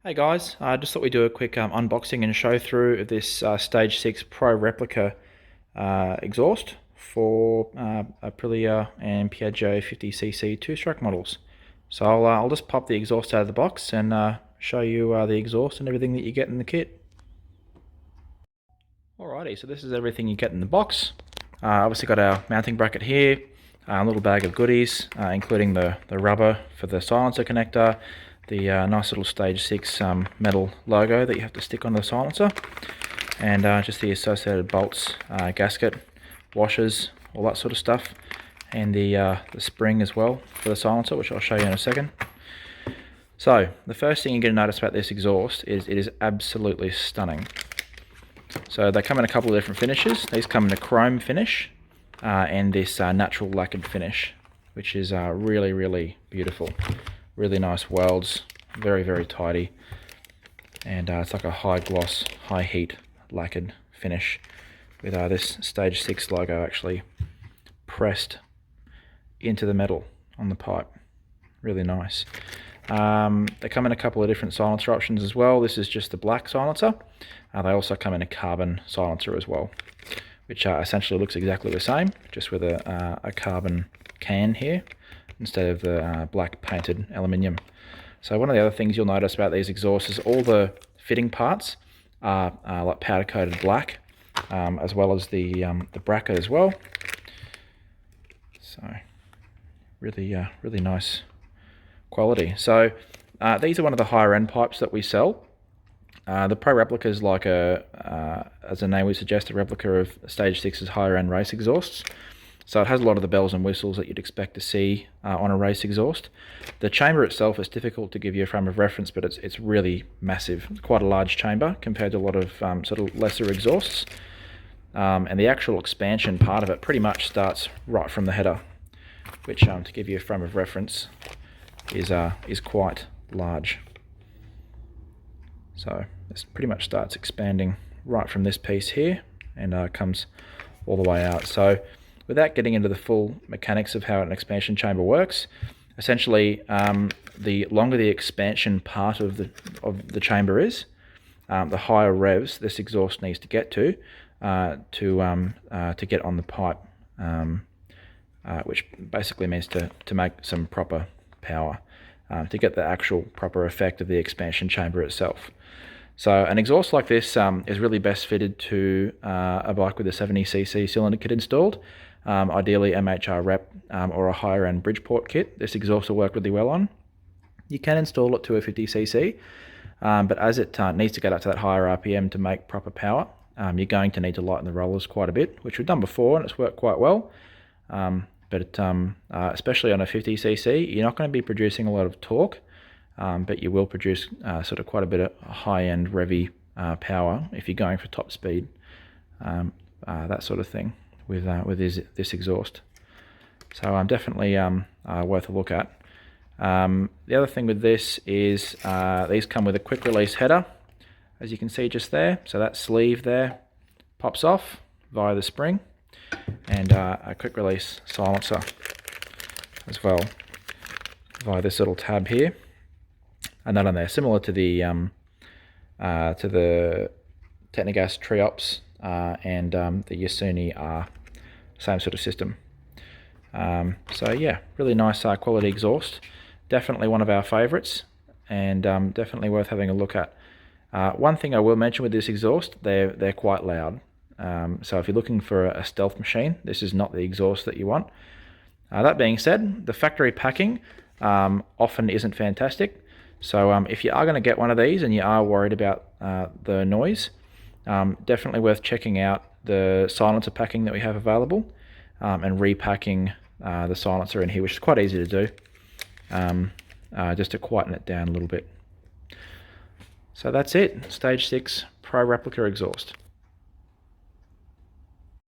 Hey guys, I just thought we'd do a quick unboxing and show through of this Stage 6 Pro Replica exhaust for Aprilia and Piaggio 50cc two-stroke models. So I'll just pop the exhaust out of the box and show you the exhaust and everything that you get in the kit. Alrighty, so this is everything you get in the box. Obviously got our mounting bracket here, a little bag of goodies, including the rubber for the silencer connector, the nice little Stage 6 metal logo that you have to stick on the silencer, and just the associated bolts, gasket, washers, all that sort of stuff, and the spring as well for the silencer, which I'll show you in a second. So the first thing you're going to notice about this exhaust is it is absolutely stunning. So they come in a couple of different finishes. These come in a chrome finish and this natural lacquered finish, which is really beautiful. Really nice welds, very tidy, and it's like a high gloss, high heat lacquered finish with this Stage 6 logo actually pressed into the metal on the pipe. Really nice. They come in a couple of different silencer options as well. This is just the black silencer. They also come in a carbon silencer as well, which essentially looks exactly the same, just with a carbon can here instead of the black painted aluminium. So one of the other things you'll notice about these exhausts is all the fitting parts are like powder coated black, as well as the bracket as well. So really nice quality. So these are one of the higher end pipes that we sell. The Pro Replica is like as the name would suggest, a replica of Stage 6's higher end race exhausts. So it has a lot of the bells and whistles that you'd expect to see on a race exhaust. The chamber itself is difficult to give you a frame of reference, but it's really massive. It's quite a large chamber compared to a lot of sort of lesser exhausts. And the actual expansion part of it pretty much starts right from the header, which to give you a frame of reference is quite large. So this pretty much starts expanding right from this piece here and comes all the way out. So without getting into the full mechanics of how an expansion chamber works, essentially the longer the expansion part of the chamber is, the higher revs this exhaust needs to get to get on the pipe, which basically means to make some proper power, to get the actual proper effect of the expansion chamber itself. So an exhaust like this is really best fitted to a bike with a 70cc cylinder kit installed, ideally MHR Rep or a higher end Bridgeport kit. This exhaust will work really well on. You can install it to a 50cc, but as it needs to get up to that higher RPM to make proper power, you're going to need to lighten the rollers quite a bit, which we've done before and it's worked quite well. But especially on a 50cc, you're not going to be producing a lot of torque, but you will produce sort of quite a bit of high-end revvy power if you're going for top speed, that sort of thing with this exhaust. So definitely worth a look at. The other thing with this is these come with a quick release header, as you can see just there. So that sleeve there pops off via the spring, and a quick release silencer as well via this little tab here. And that on there, similar to the Technogas Triops and the Yasuni R, same sort of system. So yeah, really nice quality exhaust. Definitely one of our favourites, and definitely worth having a look at. One thing I will mention with this exhaust, they're quite loud. So if you're looking for a stealth machine, this is not the exhaust that you want. That being said, the factory packing often isn't fantastic. So if you are going to get one of these and you are worried about the noise, definitely worth checking out the silencer packing that we have available, and repacking the silencer in here, which is quite easy to do, just to quieten it down a little bit. So that's it, Stage 6 Pro Replica exhaust.